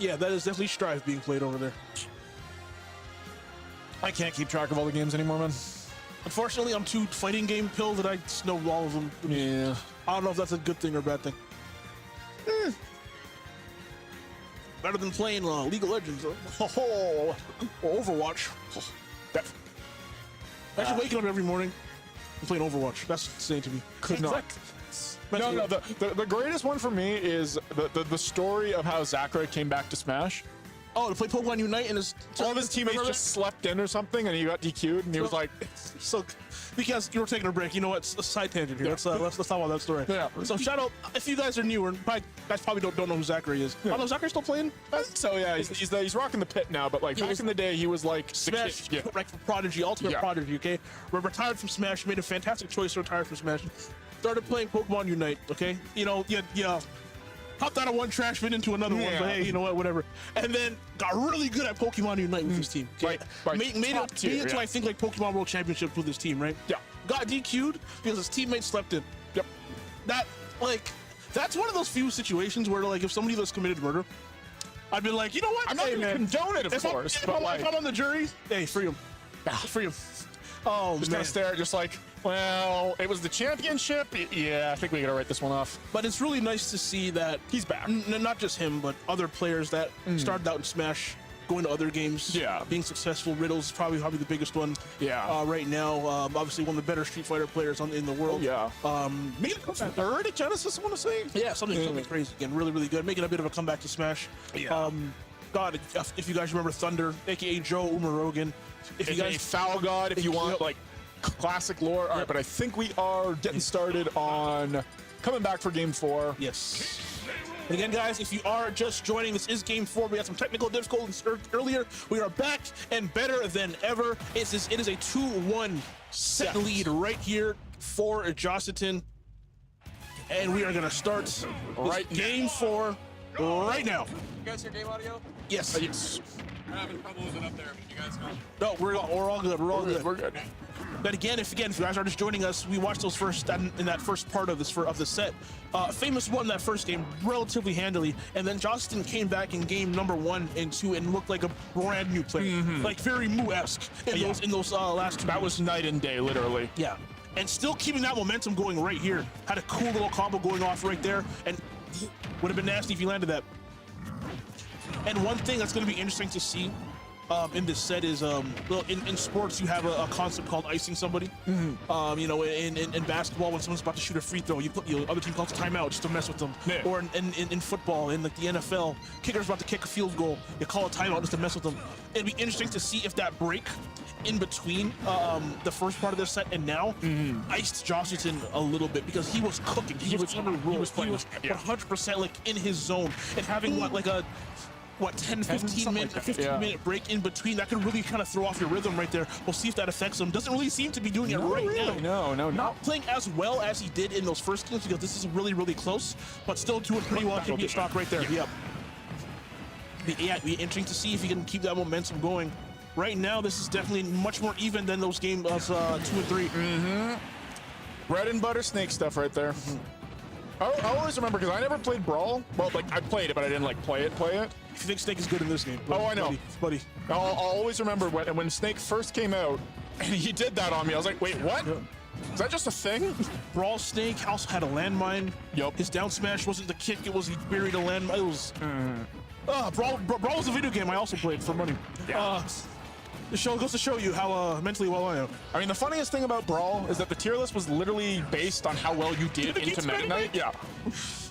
Yeah, that is definitely Strive being played over there. I can't keep track of all the games anymore, man. Unfortunately, I'm too fighting game pilled that I just know all of them. Yeah. I don't know if that's a good thing or a bad thing. Better than playing League of Legends, or Overwatch. Actually, waking up every morning and playing Overwatch. That's insane to me. Could not. No, the greatest one for me is the story of how Zachary came back to Smash. Oh, to play Pokemon Unite and all of his teammates just slept in or something, and he got DQ'd, and he was like, so because you were taking a break, you know what? A side tangent here. Let's talk about that story. Yeah. So shout out if you guys are new, and guys probably don't know who Zachary is. Yeah. Oh no, Zachary's still playing. So yeah, he's rocking the pit now, but like back in the day, he was like Smash, the kid. like Prodigy, ultimate Prodigy. Okay, we're retired from Smash. Made a fantastic choice to retire from Smash. Started playing Pokemon Unite. Okay, you know, yeah. Hopped out of one trash bin into another one, but hey, you know what, whatever. And then got really good at Pokemon Unite with his team. Okay? Made it to, I think, like Pokemon World Championships with his team, right? Yeah. Got DQ'd because his teammates slept in. Yep. That's one of those few situations where, like, if somebody was committed murder, I'd be like, you know what? I'm not going to condone it, of course. If I'm on the jury, hey, free him. Free him. Oh, just gonna stare, just like, well, it was the championship. Yeah, I think we gotta write this one off. But it's really nice to see that he's back. Not just him, but other players that started out in Smash, going to other games, being successful. Riddle's probably the biggest one. Yeah. Right now, obviously one of the better Street Fighter players in the world. Yeah. Making a comeback third at Genesis, I want to say. Yeah, something crazy again. Really, really good. Making a bit of a comeback to Smash. Yeah. God, if you guys remember Thunder, aka Joe Umarogan. If you guys Foul God, if you want like classic lore. All right, but I think we are getting started on coming back for Game 4. Yes. And again, guys, if you are just joining, this is Game 4. We had some technical difficulties earlier. We are back and better than ever. It is a 2-1 set lead right here for Jossiton. And we are going to start Game 4 right now. You guys hear game audio? Yes. Yes. We're having trouble with it up there, but you guys go. No, we're all good. We're all good. We're good. But again, if you guys are just joining us, we watched those in that first part of the set. Famous won that first game relatively handily, and then Jossiton came back in game number 1 and 2 and looked like a brand new player, like very Mu-esque in those last 2 That games. was night and day, literally. Yeah, and still keeping that momentum going right here. Had a cool little combo going off right there, and would have been nasty if he landed that. And one thing that's going to be interesting to see in this set is, well, in sports, you have a concept called icing somebody. You know, in basketball, when someone's about to shoot a free throw, other team calls a timeout just to mess with them. Yeah. Or in football, in like the NFL, kicker's about to kick a field goal, you call a timeout just to mess with them. It'd be interesting to see if that break in between the first part of this set and now iced Jossiton a little bit, because he was cooking. He was 100% like in his zone, and having like a 15 minute break in between, that could really kind of throw off your rhythm right there. We'll see if that affects him. Doesn't really seem to be doing it right now. No. Not playing as well as he did in those first games, because this is really, really close, but still doing pretty well. Can be a stock right there. Yep. It'd be interesting to see if he can keep that momentum going. Right now, this is definitely much more even than those games 2 and 3. Bread and butter snake stuff right there. I always remember, because I never played Brawl. Well, like, I played it, but I didn't like play it. If you think Snake is good in this game, oh, I know, buddy. I'll always remember when Snake first came out, and he did that on me. I was like, wait, what? Is that just a thing? Brawl Snake also had a landmine. Yup. His down smash wasn't the kick; it was he buried a landmine. It was. Brawl was a video game I also played for money. Yeah. The show goes to show you how mentally well I am. I mean, the funniest thing about Brawl is that the tier list was literally based on how well you did into Meta Knight. Yeah.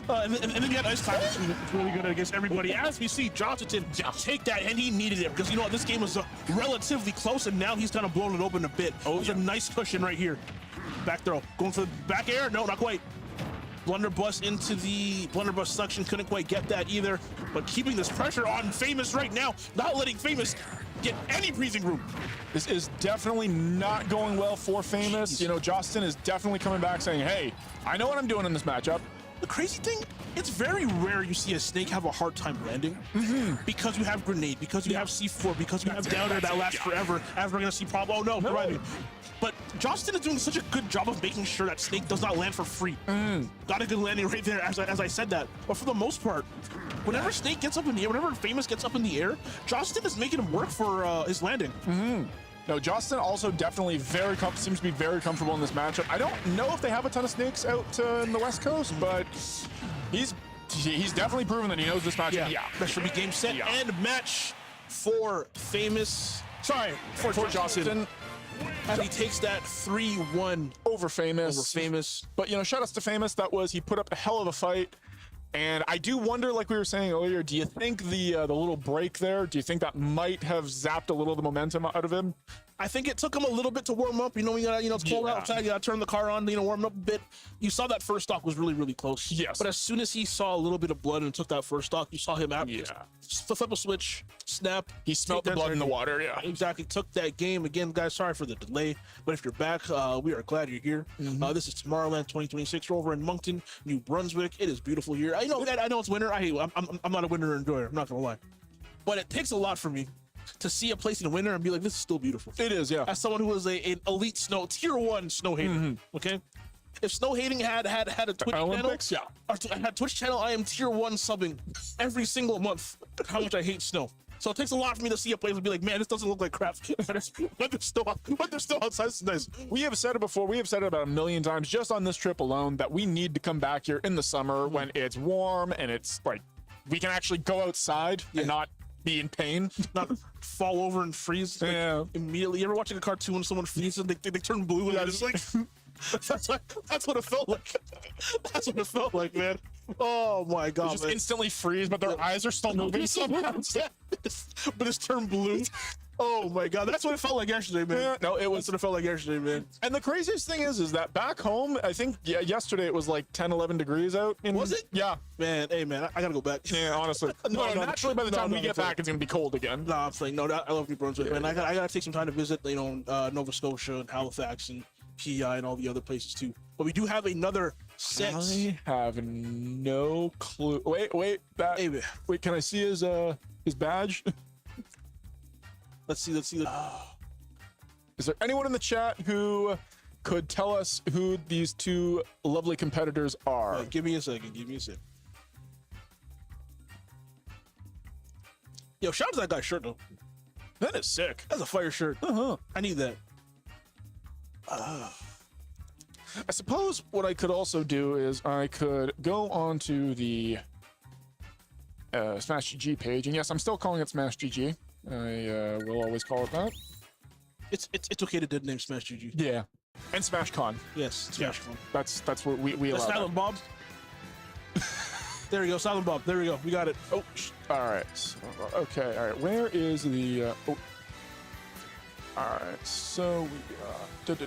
And then you had Ice Climb, which was really good against everybody. As we see, Jossiton take that, and he needed it, because you know what, this game was relatively close, and now he's kind of blown it open a bit. Oh, there's a nice cushion right here. Back throw, going for the back air. No, not quite. Blunderbuss into the blunderbuss suction, couldn't quite get that either. But keeping this pressure on Famous right now, not letting Famous get any breathing room. This is definitely not going well for Famous. Jeez. You know, Jossiton is definitely coming back saying, hey, I know what I'm doing in this matchup. The crazy thing, it's very rare you see a snake have a hard time landing because you have grenade, because you have C4, because you have down air that lasts forever. As we're gonna see, oh no, right. But Johnston is doing such a good job of making sure that snake does not land for free. Got a good landing right there as I said that. But for the most part, whenever snake gets up in the air, whenever Famous gets up in the air, Johnston is making him work for his landing. No, Justin also definitely seems to be very comfortable in this matchup. I don't know if they have a ton of snakes out in the West Coast, but he's definitely proven that he knows this matchup. Yeah. That should be game, set, and match for Famous. Sorry, for Justin. And he takes that 3-1 over Famous. But, you know, shout outs to Famous. He put up a hell of a fight. And I do wonder, like we were saying earlier, do you think the little break there, do you think that might have zapped a little of the momentum out of him? I think it took him a little bit to warm up. You know, it's cold outside. You gotta turn the car on, warm up a bit. You saw that first stock was really, really close. Yes. But as soon as he saw a little bit of blood and took that first stock, you saw him flip a switch, snap. He smelled the blood in the water, Exactly. Took that game. Again, guys, sorry for the delay. But if you're back, we are glad you're here. This is TomorrowLAN 2026. We're over in Moncton, New Brunswick. It is beautiful here. I know it's winter. I'm not a winter enjoyer. I'm not gonna lie. But it takes a lot for me to see a place in winter and be like, this is still beautiful. It is, yeah. As someone who was an elite tier 1 snow hater, okay? If snow hating had a Twitch Olympics, channel, or had Twitch channel, I am tier 1 subbing every single month how much I hate snow. So it takes a lot for me to see a place and be like, man, this doesn't look like crap. But they're still outside. It's nice. We have said it before. We have said it about 1 million times just on this trip alone that we need to come back here in the summer when it's warm and it's like we can actually go outside and not be in pain, not fall over and freeze immediately. You ever watching a cartoon when someone freezes and they turn blue and I just like that's what it felt like. That's what it felt like, man. Oh my god, they just instantly freeze, but their eyes are still moving somehow. But it's turned blue. Oh my god, that's what it felt like yesterday, man. No, that's what it felt like yesterday, man. And the craziest thing is that back home, I think yesterday it was like 10, 11 degrees out. Was it? Yeah. Man, hey man, I gotta go back. Yeah, honestly. Naturally by the time we get back, it's gonna be cold again. No, I'm saying I love New Brunswick, man. I gotta take some time to visit, Nova Scotia and Halifax and PI and all the other places too. But we do have another set. I have no clue. Wait, wait, can I see his badge? Let's see. Is there anyone in the chat who could tell us who these two lovely competitors are? Give me a second. Yo, shout out to that guy's shirt though. That is sick. That's a fire shirt. I need that. I suppose what I could also do is I could go onto the Smash GG page, and yes, I'm still calling it Smash GG. I will always call it that. It's okay to dead name Smash GG. Yeah, and Smash Con. Yes, Smash Con. That's what we allow. Silent Bob. There we go, Silent Bob. There we go. We got it. Oh, all right. So, okay, all right. Where is the? Oh. All right. So we got.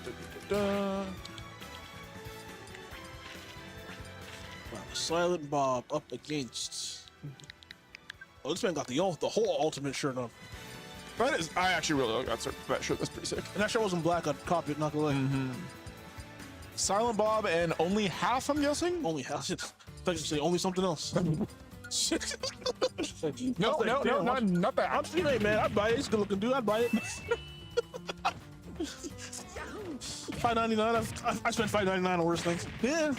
Wow, Silent Bob up against. Oh, this man got the whole ultimate shirt on. That is, I actually really like that shirt. That's pretty sick. And that shirt wasn't black. I'd copy it. Not gonna lie. Silent Bob and only half, I'm guessing. Only half. I thought you say only something else. No, not that. I'm saying, hey, man, I'd buy it. He's a good looking dude. I'd buy it. $5.99. I spent $5.99 on worse things. Yeah.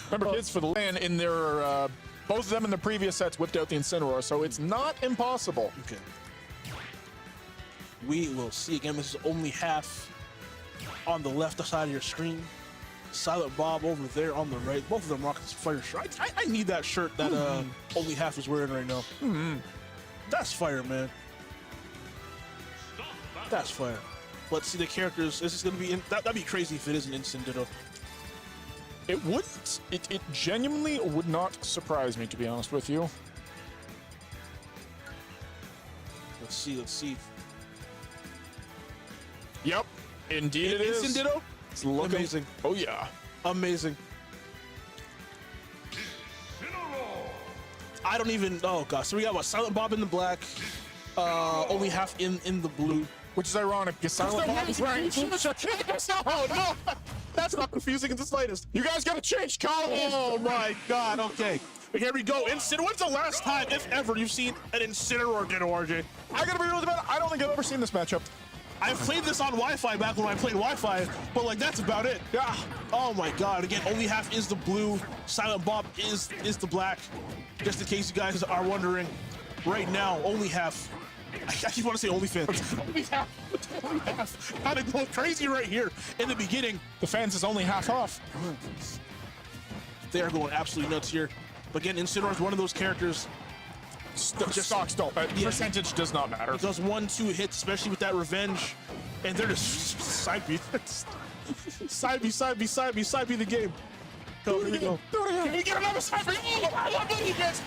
Remember, kids, for the LAN in their both of them in the previous sets whipped out the Incineroar, so it's not impossible. Okay. We will see again. This is only half on the left side of your screen. Silent Bob over there on the right. Both of them rocking some fire shirt. I need that shirt that only half is wearing right now. That's fire, man. That's fire. Let's see the characters. This is gonna be that'd be crazy if it is an instant ditto. It wouldn't. It genuinely would not surprise me, to be honest with you. Let's see. Yep, indeed it is. Instant ditto. It's looking amazing. Oh yeah, amazing. I don't even. Oh gosh. So we got Silent Bob in the black. Only half in the blue. Which is ironic because Silent Bob is wearing. Oh no! That's not confusing in the slightest. You guys gotta change colors. Oh my god, okay. Here we go. Incineroar. When's the last time, if ever, you've seen an Incineroar Ditto, RJ? I gotta be real about it. I don't think I've ever seen this matchup. I've played this on Wi-Fi back when I played Wi-Fi, but like that's about it. Yeah. Oh my god, again, only half is the blue. Silent Bob is the black. Just in case you guys are wondering, right now, only half. I just want to say OnlyFans. Only half. Only half. Kind of go crazy right here in the beginning. The fans is only half off. They are going absolutely nuts here. But again, Incineroar is one of those characters. Just stocks don't. Percentage does not matter. It does 1-2 hits, especially with that revenge. And they're just side B. Side B, side B, side B, side B the game. Go, here we go. Can we get another side? Oh, I love it, you guys.